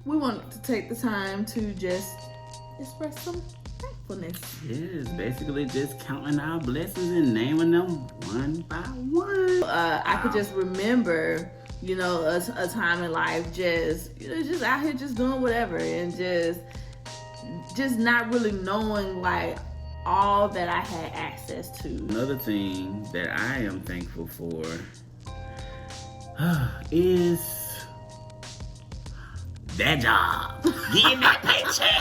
we wanted to take the time to just express some thankfulness. Yes, basically just counting our blessings and naming them one by one. I could just remember, a time in life just out here just doing whatever and just not really knowing like all that I had access to. Another thing that I am thankful for is that job. Getting that paycheck.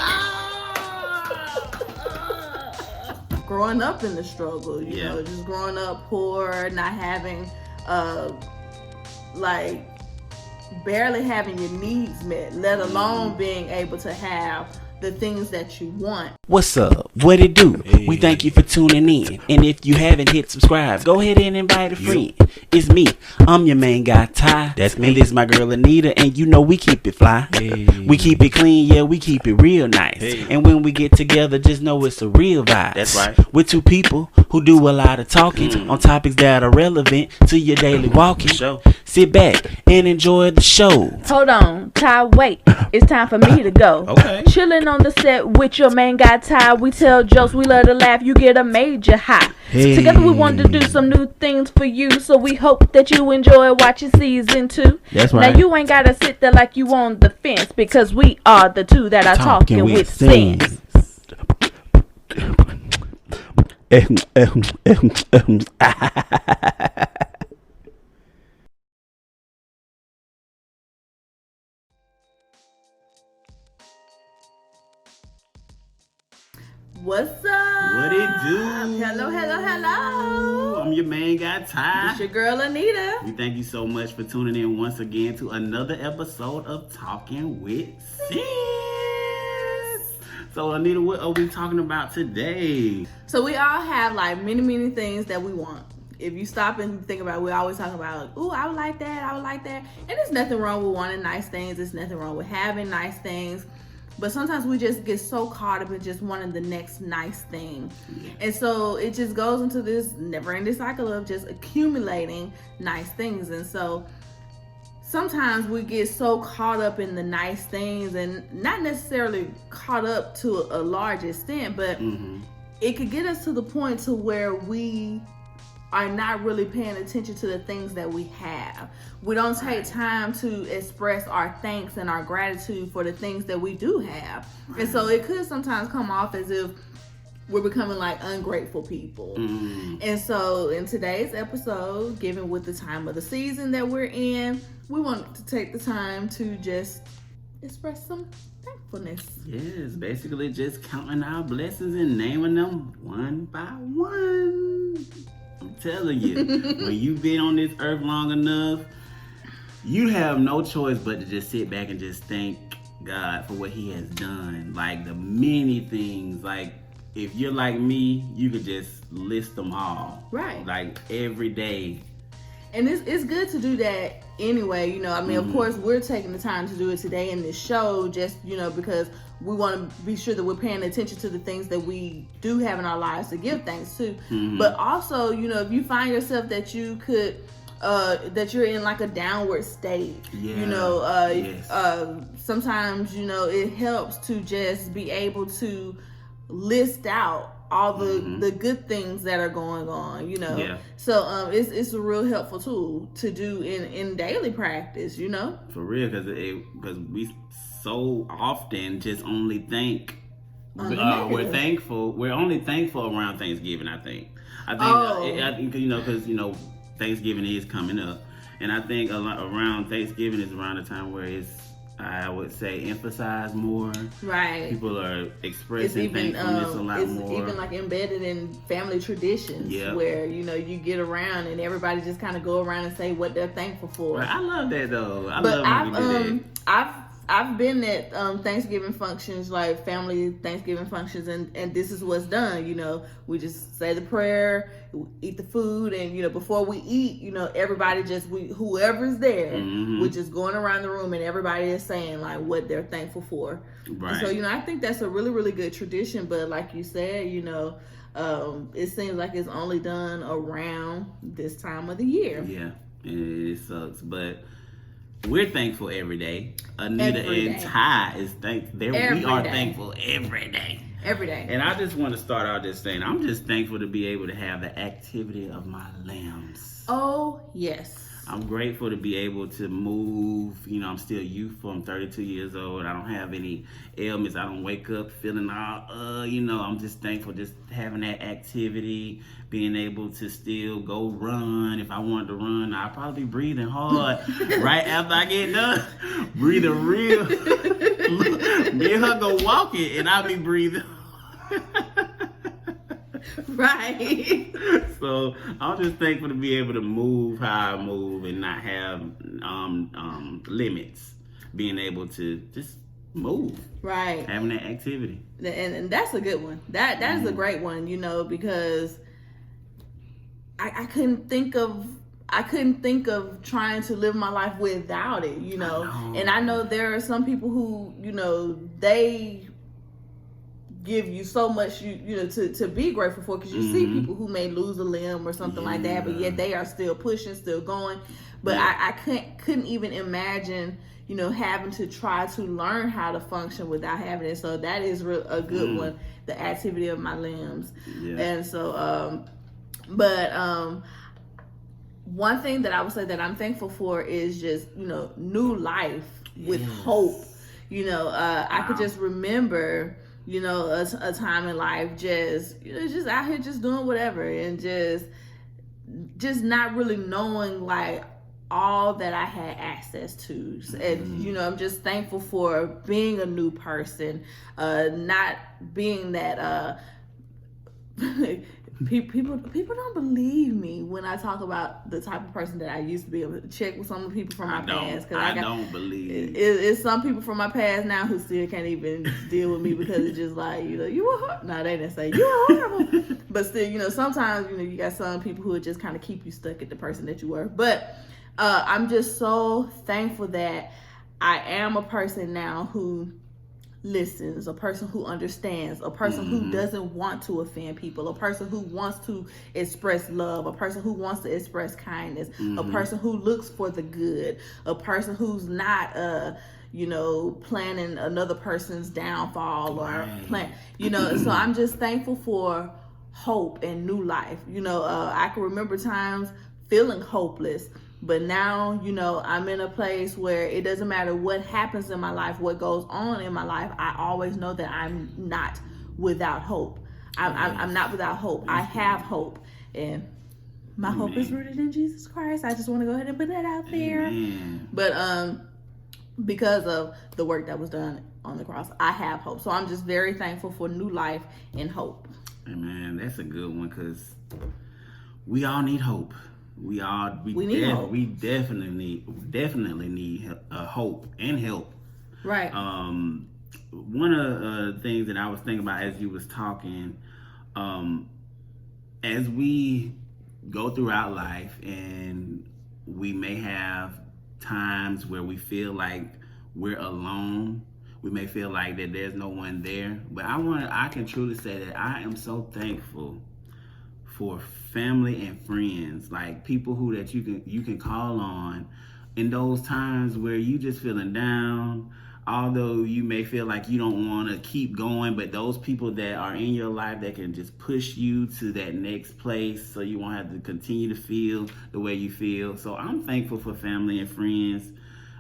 Growing up in the struggle, you know, just growing up poor, not having, barely having your needs met, let alone being able to have the things that you want. What's up? What it do? Hey. We thank you for tuning in. And if you haven't hit subscribe, go ahead and invite a friend. It's me. I'm your main guy, Ty. That's me. And this is my girl, Anita. And you know we keep it fly. Hey. We keep it clean. Yeah, we keep it real nice. Hey. And when we get together, just know it's a real vibe. That's right. We're two people who do a lot of talking on topics that are relevant to your daily walking. Sure. Sit back and enjoy the show. Hold on, Ty, wait. It's time for me to go. Okay. Chilling on the set with your main guy, Ty. We tell jokes, we love to laugh. You get a major high. Hey. Together we want to do some new things for you. So we hope that you enjoy watching season 2. That's right. Now you ain't got to sit there like you on the fence. Because we are the two that are talking with sense. What's up? What it do? Hello. I'm your main guy, Ty. It's your girl, Anita. We thank you so much for tuning in once again to another episode of Talkin with Sense. So, Anita, what are we talking about today? So we all have like many things that we want. If you stop and think about it, we always talk about, ooh, I would like that. And there's nothing wrong with wanting nice things. There's nothing wrong with having nice things. But sometimes we just get so caught up in just wanting the next nice thing. Yeah. And so it just goes into this never-ending cycle of just accumulating nice things. And so sometimes we get so caught up in the nice things and not necessarily caught up to a large extent, but it could get us to the point to where we are not really paying attention to the things that we have. We don't take time to express our thanks and our gratitude for the things that we do have. And so it could sometimes come off as if we're becoming like ungrateful people. And so in today's episode, given with the time of the season that we're in, we want to take the time to just express some thankfulness. Yes, basically just counting our blessings and naming them one by one. I'm telling you, when you've been on this earth long enough, you have no choice but to just sit back and just thank God for what he has done. Like the many things, like if you're like me, you could just list them all. Right. Like every day. And it's good to do that anyway, of course we're taking the time to do it today in this show just, because we want to be sure that we're paying attention to the things that we do have in our lives to give thanks to. But also, if you find yourself that you could, that you're in like a downward state, sometimes, it helps to just be able to list out all the good things that are going on, So it's a real helpful tool to do in daily practice, For real, because we so often just only think we're thankful. We're only thankful around Thanksgiving. I think because Thanksgiving is coming up, and I think around Thanksgiving is around the time where it's, I would say, emphasize more. Right. People are expressing thankfulness a lot more. It's even like embedded in family traditions where, you get around and everybody just kind of go around and say what they're thankful for. Right. I love that though. I've been at Thanksgiving functions, like family Thanksgiving functions, and this is what's done. We just say the prayer, eat the food, and before we eat, everybody whoever's there, we're just going around the room and everybody is saying like what they're thankful for. Right. And so I think that's a really, really good tradition. But like you said, it seems like it's only done around this time of the year. Yeah, it sucks, but we're thankful every day. Anita Every and day. Ty is thankful. We Every are day. thankful every day. Every day. And I just want to start out this saying, I'm just thankful to be able to have the activity of my limbs. Oh, yes. I'm grateful to be able to move. You know, I'm still youthful. I'm 32 years old. I don't have any ailments. I don't wake up feeling all, you know, I'm just thankful just having that activity, being able to still go run. If I wanted to run, I'd probably be breathing hard right after I get done. Breathing real. Me and her go walking and I'll be breathing. Right. So I'm just thankful to be able to move how I move and not have limits. Being able to just move. Right. Having that activity. And that's a good one. That is a great one, you know, because I couldn't think of trying to live my life without it, you know. And I know there are some people who, you know, they give you so much, you know, to be grateful for, because you see people who may lose a limb or something like that, but yet they are still pushing, still going. But I couldn't even imagine, you know, having to try to learn how to function without having it. So that is a good one, the activity of my limbs. Yeah. And so, one thing that I would say that I'm thankful for is just, you know, new life with hope. You know, I could just remember, you know, a time in life just, you know, just out here just doing whatever and just not really knowing like all that I had access to. And, you know, I'm just thankful for being a new person, not being that, people don't believe me when I talk about the type of person that I used to be. Able to check with some of the people from my past. I don't believe. It's some people from my past now who still can't even deal with me because it's just like, you know, you were horrible. No, they didn't say you were horrible. But still, you know, sometimes, you know, you got some people who would just kind of keep you stuck at the person that you were. But I'm just so thankful that I am a person now who listens, a person who understands, a person who doesn't want to offend people, a person who wants to express love, a person who wants to express kindness, a person who looks for the good, a person who's not you know, planning another person's downfall or plan, you know. So I'm just thankful for hope and new life. You know, I can remember times feeling hopeless. But now, you know, I'm in a place where it doesn't matter what happens in my life, what goes on in my life. I always know that I'm not without hope. I'm not without hope. I have hope. And my hope is rooted in Jesus Christ. I just want to go ahead and put that out there. But because of the work that was done on the cross, I have hope. So I'm just very thankful for new life and hope. Man, that's a good one, because we all need hope. We need hope. We definitely need hope and help. Right. One of the things that I was thinking about as you was talking, as we go throughout life, and we may have times where we feel like we're alone. We may feel like that there's no one there. But I can truly say that I am so thankful for family and friends, like people who that you can call on in those times where you just feeling down, although you may feel like you don't want to keep going, but those people that are in your life that can just push you to that next place so you won't have to continue to feel the way you feel. So I'm thankful for family and friends,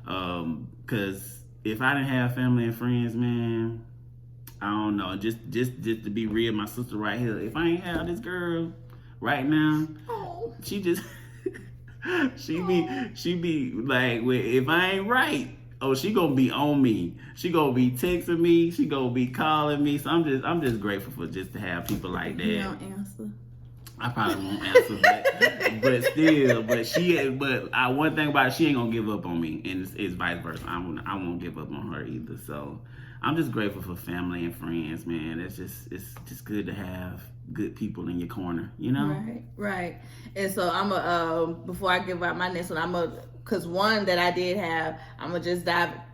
because if I didn't have family and friends, man, I don't know, just to be real, my sister right here, if I ain't have this girl right now, she just she be like, if I ain't right, she gonna be on me. She gonna be texting me. She gonna be calling me. So I'm just grateful for just to have people like that. You don't answer. I probably won't answer, but still, one thing about it, she ain't gonna give up on me, and it's vice versa. I won't give up on her either. So I'm just grateful for family and friends, man. It's just good to have good people in your corner, you know? Right. And so before I give out my next one, because one that I did have, I'm gonna just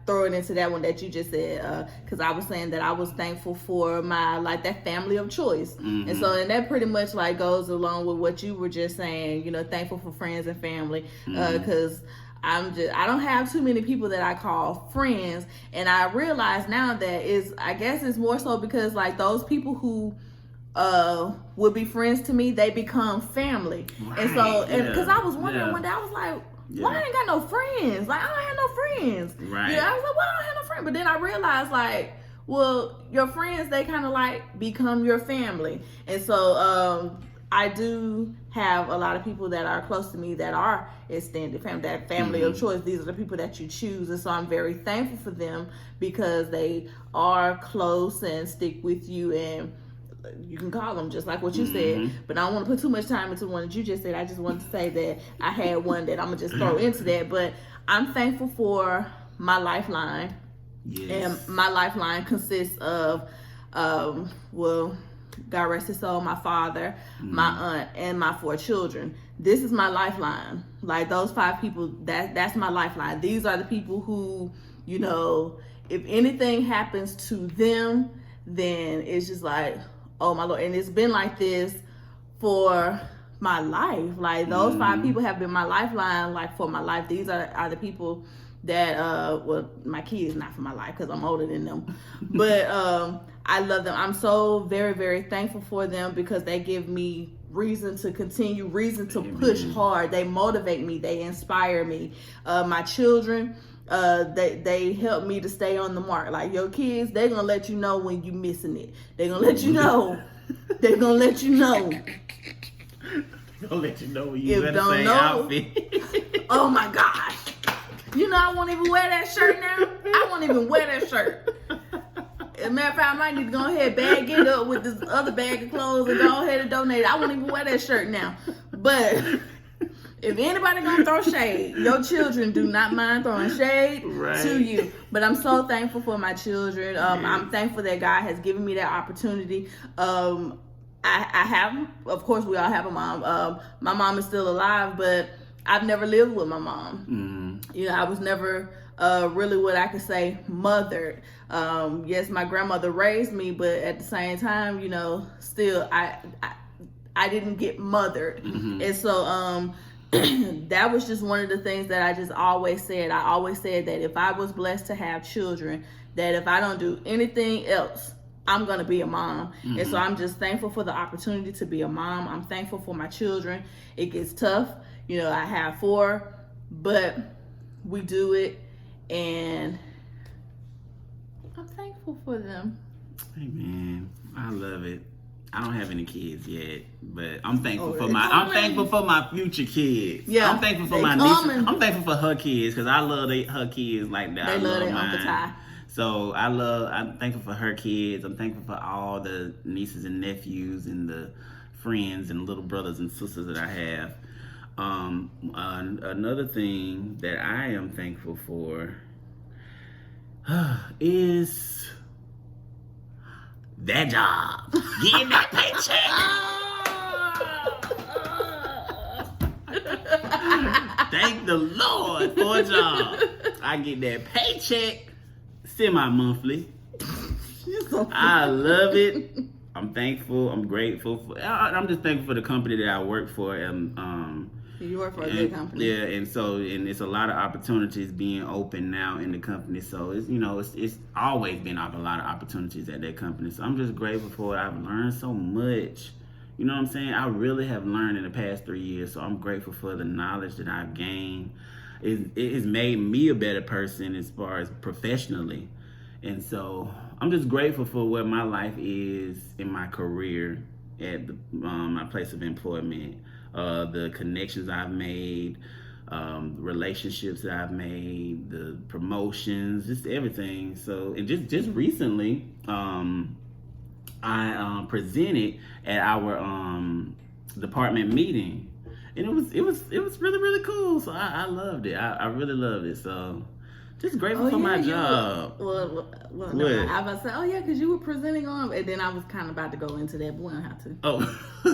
throw it into that one that you just said, because I was saying that I was thankful for that family of choice. And so, and that pretty much like goes along with what you were just saying, you know, thankful for friends and family, because I don't have too many people that I call friends, and I realize now that I guess it's more so because like those people who would be friends to me, they become family. Right. And so because I was wondering one day, I was like, why I ain't got no friends? Like I don't have no friends. Right. I was like, why I don't have no friends? But then I realized like, well, your friends, they kind of like become your family. And so I do have a lot of people that are close to me that are extended family, that family of choice. These are the people that you choose. And so I'm very thankful for them because they are close and stick with you, and you can call them just like what you said. But I don't want to put too much time into one that you just said. I just wanted to say that I had one that I'm going to just throw into that. But I'm thankful for my lifeline. Yes. And my lifeline consists of, well, God rest his soul, my father, my aunt, and my 4 children. This is my lifeline. Like those 5 people, that's my lifeline. These are the people who, you know, if anything happens to them, then it's just like, oh my Lord. And it's been like this for my life. Like those 5 people have been my lifeline, like for my life. These are the people that well, my kids not for my life because I'm older than them, but I love them. I'm so very, very thankful for them because they give me reason to continue, reason to push hard. They motivate me, they inspire me. My children, they help me to stay on the mark. Like your kids, they're gonna let you know when you missing it. They're gonna let you know. They're gonna let you know. They'll let you know when you better say outfit. Oh my gosh. You know, I won't even wear that shirt now. I won't even wear that shirt. As a matter of fact, I might need to go ahead, bag it up with this other bag of clothes and go ahead and donate it. I won't even wear that shirt now. But if anybody gonna throw shade, your children do not mind throwing shade to you. But I'm so thankful for my children. I'm thankful that God has given me that opportunity. I have, of course, we all have a mom. My mom is still alive, but I've never lived with my mom. You know, I was never really what I could say mothered. Yes, my grandmother raised me, but at the same time, you know, still I didn't get mothered. And so that was just one of the things that I just always said. I always said that if I was blessed to have children, that if I don't do anything else, I'm going to be a mom. And so I'm just thankful for the opportunity to be a mom. I'm thankful for my children. It gets tough. You know, I have 4, but we do it, and I'm thankful for them. Hey man, I love it. I don't have any kids yet, but I'm thankful I'm thankful for my future kids. Yeah, I'm thankful for my niece. I'm thankful for her kids because I love her kids like that. They love their Uncle Ty. So I'm thankful for her kids. I'm thankful for all the nieces and nephews and the friends and little brothers and sisters that I have. Another thing that I am thankful for is that job. Getting that paycheck. Thank the Lord for a job. I get that paycheck semi-monthly. I love it. I'm thankful. I'm grateful. I'm just thankful for the company that I work for. You work for a good company. Yeah, and it's a lot of opportunities being open now in the company. So it's always been a lot of opportunities at that company. So I'm just grateful for it. I've learned so much. You know what I'm saying? I really have learned in the past 3 years. So I'm grateful for the knowledge that I've gained. It has made me a better person as far as professionally. And so I'm just grateful for where my life is in my career at my place of employment. The connections I've made, relationships that I've made, the promotions, just everything. So, and just recently, I presented at our department meeting, and it was really, really cool. So I loved it. I really loved it. So just grateful for my job. No, I was about to say, because you were presenting on, and then I was kind of about to go into that, but we don't have to. Oh,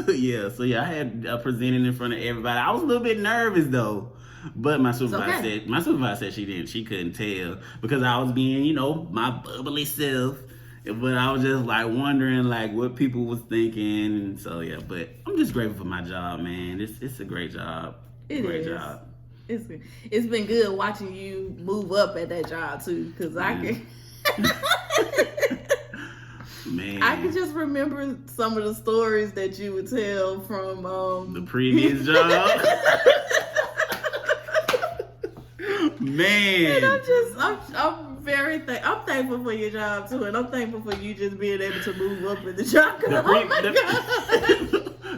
yeah. So I had presenting in front of everybody. I was a little bit nervous though, but my supervisor said she couldn't tell because I was being, my bubbly self. But I was just like wondering like what people was thinking, and so but I'm just grateful for my job, man. It's a great job. Great job. It's been good watching you move up at that job too, because I can. Man, I can just remember some of the stories that you would tell from the previous job. Man, and I'm very I'm thankful for your job too, and I'm thankful for you just being able to move up in the job.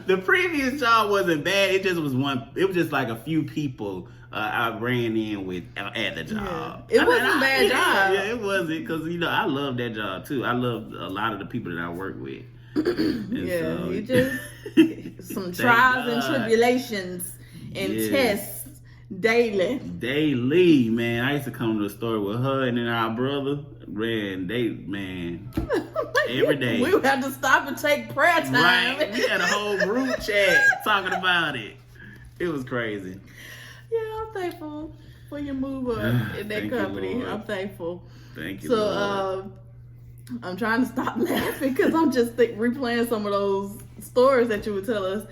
The previous job wasn't bad. It just was It was just like a few people I ran in with at the job. Yeah. It wasn't a bad job. Yeah, it wasn't, because I love that job too. I love a lot of the people that I work with. Yeah, you just some trials and tribulations and tests daily. Man, I used to come to the store with her and then our brother. Every day. We would have to stop and take prayer time. Right. We had a whole group chat talking about it. It was crazy. Yeah, I'm thankful for your move up in that company. I'm thankful. Thank you. So, I'm trying to stop laughing because I'm just replaying some of those stories that you would tell us.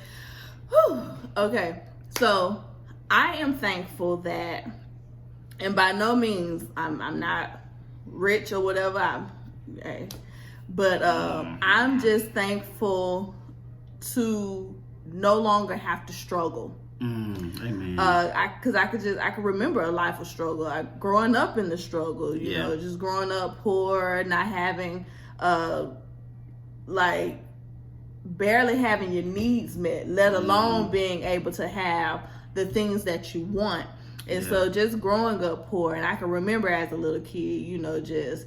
Whew. Okay, so I am thankful that, and by no means I'm not rich or whatever. But I'm just thankful to no longer have to struggle. Amen. Because I could remember a life of struggle. Growing up in the struggle, you know, just growing up poor, not having, like, barely having your needs met, let alone being able to have the things that you want. And so just growing up poor, and I can remember as a little kid, you know, just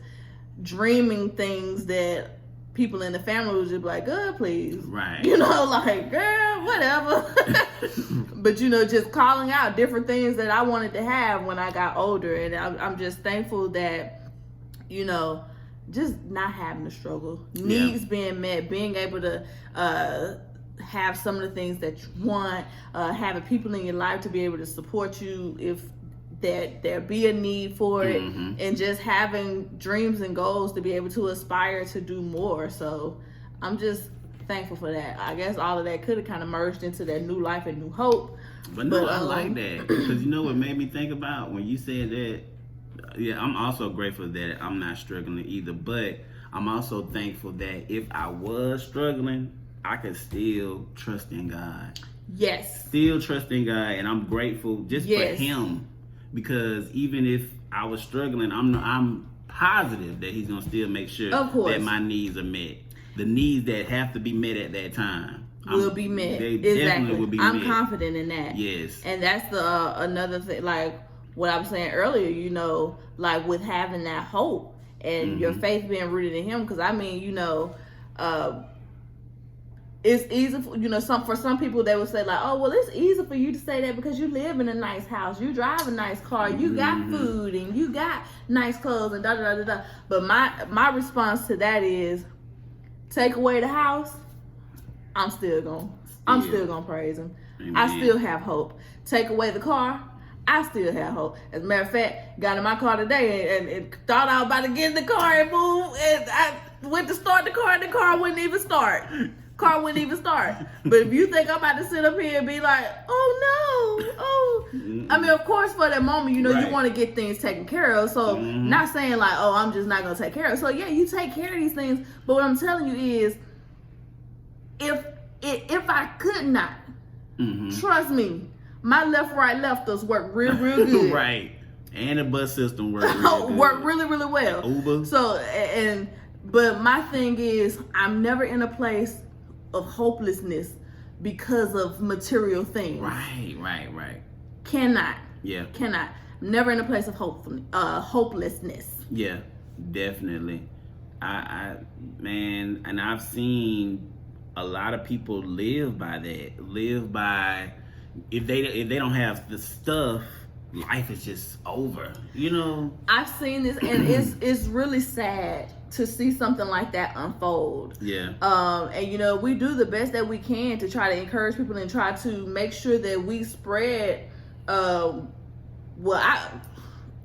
dreaming things that people in the family would just be like, "Good, please." Right. You know, like, girl, whatever. But, you know, just calling out different things that I wanted to have when I got older. And I'm just thankful that, you know, just not having to struggle. Needs being met, being able to have some of the things that you want, having people in your life to be able to support you if there be a need for it, and just having dreams and goals to be able to aspire to do more. So I'm just thankful for that. I guess all of that could have kind of merged into that new life and new hope. But no, I like that, because you know what made me think about when you said that. Yeah, I'm also grateful that I'm not struggling either, but I'm also thankful that if I was struggling, I could still trust in God. Yes. Still trust in God, and I'm grateful just for Him. Because even if I was struggling, I'm positive that He's gonna still make sure that my needs are met. The needs that have to be met at that time will be met. They definitely will be met. I'm confident in that. Yes. And that's the another thing, like what I was saying earlier. You know, like with having that hope and your faith being rooted in Him. Because I mean, you know, it's easy for, you know, for some people they would say like, oh, well, it's easy for you to say that because you live in a nice house, you drive a nice car, you got food, and you got nice clothes, and da da da da. But my response to that is, take away the house, I'm still gonna praise Him. Amen. I still have hope. Take away the car, I still have hope. As a matter of fact, got in my car today and thought I was about to get in the car and move, and I went to start the car and the car wouldn't even start. But if you think I'm about to sit up here and be like, oh no, I mean, of course, for that moment, you know, you want to get things taken care of. So not saying like, oh, I'm just not gonna take care of it. So yeah, you take care of these things. But what I'm telling you is, if I could not, trust me, my left-right lefters work real good. Right. And the bus system works really well. Uber. So but my thing is, I'm never in a place of hopelessness because of material things. Right. Cannot. Yeah. Cannot. Never in a place of hopelessness. Yeah, definitely. Man, and I've seen a lot of people live by that. Live by, if they don't have the stuff, life is just over. You know. I've seen this, and it's really sad to see something like that unfold. Yeah. And you know, we do the best that we can to try to encourage people and try to make sure that we spread I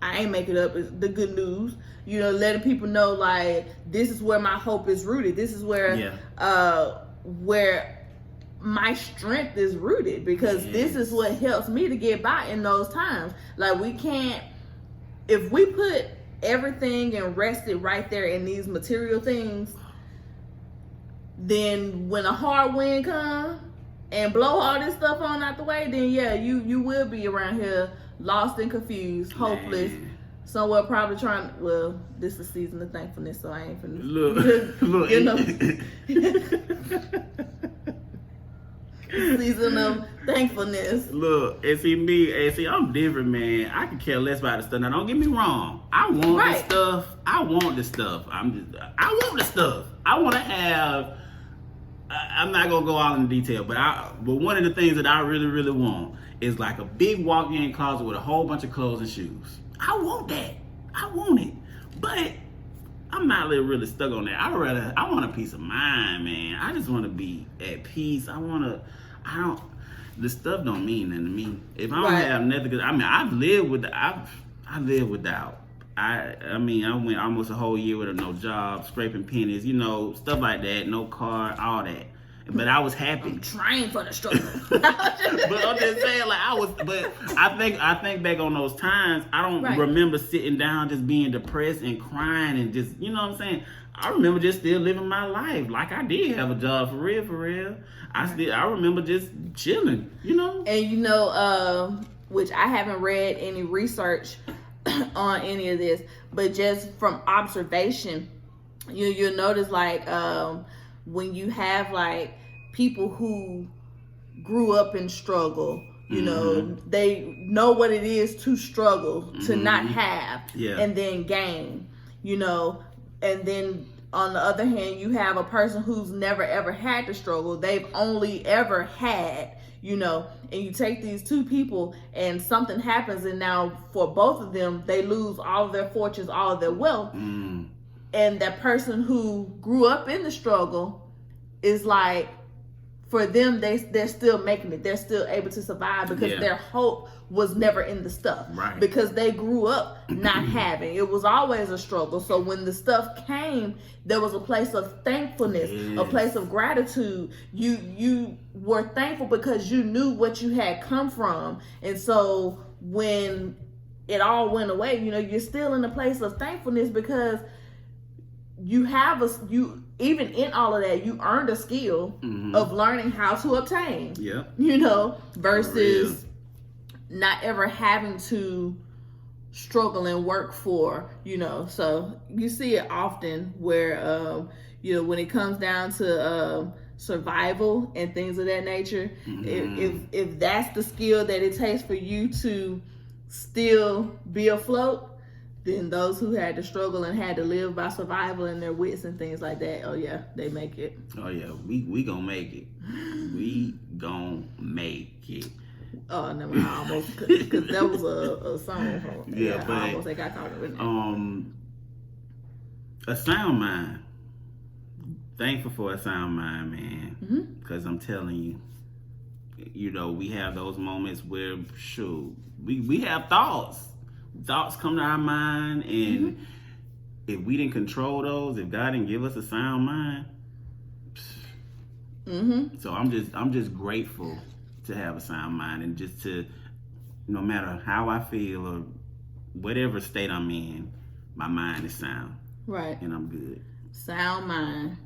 ain't make it up, it's the good news. You know, letting people know like this is where my hope is rooted. This is where my strength is rooted, because this is what helps me to get by in those times. Like, we can't, if we put everything and rest it right there in these material things, then when a hard wind comes and blow all this stuff on out the way, then you will be around here lost and confused, hopeless, somewhere probably trying. Well, this is season of thankfulness, so I ain't finna look, you know. Season of thankfulness. Look, and see, I'm different, man. I can care less about the stuff. Now, don't get me wrong. I want the stuff. I want the stuff. I want the stuff. I want to have. I'm not gonna go all into detail, but one of the things that I really, really want is like a big walk-in closet with a whole bunch of clothes and shoes. I want that. I want it, but I'm not really stuck on that. I want a peace of mind, man. I just want to be at peace. The stuff don't mean nothing to me. If I don't have nothing, cause I've lived without. I went almost a whole year with no job, scraping pennies, stuff like that, no car, all that. But I was happy. I'm trying for the struggle. But I'm just saying, but I think back on those times. I don't remember sitting down just being depressed and crying and just, you know what I'm saying? I remember just still living my life. Like, I did have a job for real. I remember just chilling, And which I haven't read any research on any of this, but just from observation, you'll notice when you have people who grew up in struggle, they know what it is to struggle, to not have, and then gain, and then on the other hand, you have a person who's never ever had to struggle. They've only ever had, and you take these two people and something happens, and now for both of them, they lose all of their fortunes, all of their wealth. And that person who grew up in the struggle is for them, they're still making it. They're still able to survive because their hope was never in the stuff. Right. Because they grew up not having. It was always a struggle. So when the stuff came, there was a place of thankfulness, a place of gratitude. You were thankful because you knew what you had come from. And so when it all went away, you're still in a place of thankfulness because even in all of that, you earned a skill of learning how to obtain. Versus not ever having to struggle and work for, So you see it often where, when it comes down to survival and things of that nature, if that's the skill that it takes for you to still be afloat, then those who had to struggle and had to live by survival and their wits and things like that, they make it. Oh yeah, we gonna make it. We gonna make it. Oh no, I almost because that was a song. But I almost got caught up in that. A sound mind. Thankful for a sound mind, man. Because I'm telling you, we have those moments where we have thoughts. Thoughts come to our mind, and if we didn't control those, if God didn't give us a sound mind, so I'm just grateful to have a sound mind, and just to, no matter how I feel or whatever state I'm in, my mind is sound, right, and I'm good. Sound mind.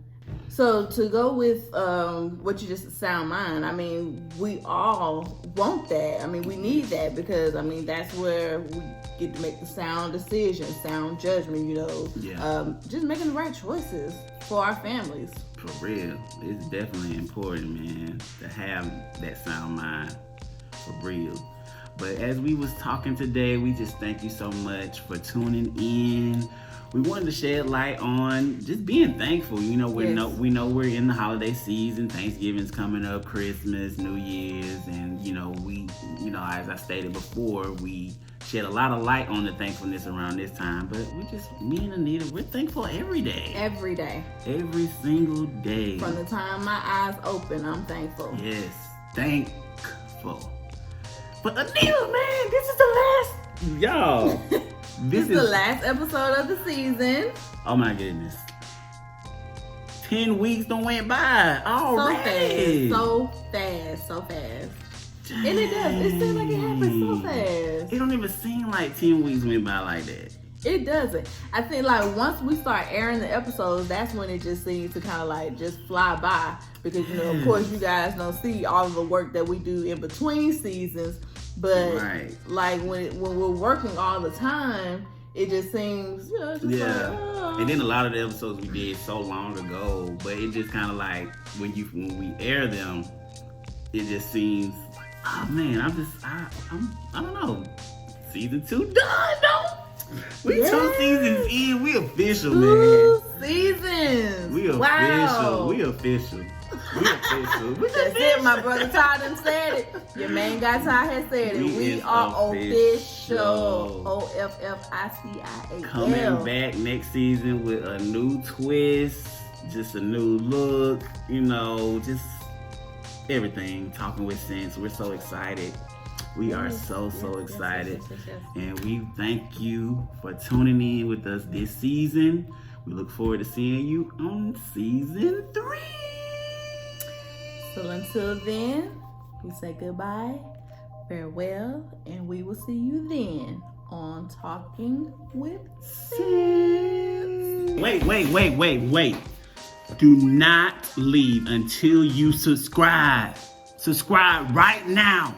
So to go with what you just said, sound mind, we all want that. We need that because, that's where we get to make the sound decision, sound judgment, just making the right choices for our families. For real. It's definitely important, man, to have that sound mind. For real. But as we was talking today, we just thank you so much for tuning in. We wanted to shed light on just being thankful. We know we're in the holiday season. Thanksgiving's coming up, Christmas, New Year's, and we as I stated before, we shed a lot of light on the thankfulness around this time. But me and Anita, we're thankful every day. Every day. Every single day. From the time my eyes open, I'm thankful. Yes, thankful. But Anita, man, this is the last, y'all. This is the last episode of the season. Oh my goodness. 10 weeks done went by already. So fast. And it does. It seems like it happens so fast. It don't even seem like 10 weeks went by like that. It doesn't. I think like once we start airing the episodes, that's when it just seems to kind of like just fly by. Because, you know, of course, you guys don't see all of the work that we do in between seasons. But like when we're working all the time, it just seems, you know, just like, oh. And then a lot of the episodes we did so long ago, but it just kind of like when we air them, it just seems, oh man, I don't know. Season 2 done, though. We 2 seasons in. We official, man. 2 seasons. We official. Wow. We official. That's it. My brother Todd done said it. Your main guy Todd has said it. We are official. OFFICIAL. Coming back next season with a new twist, just a new look, you know, just everything. Talking with Sense. We're so excited. We are so excited. Yes. And we thank you for tuning in with us this season. We look forward to seeing you on season 3. So until then, we say goodbye, farewell, and we will see you then on Talking with Sense. Wait. Do not leave until you subscribe. Subscribe right now.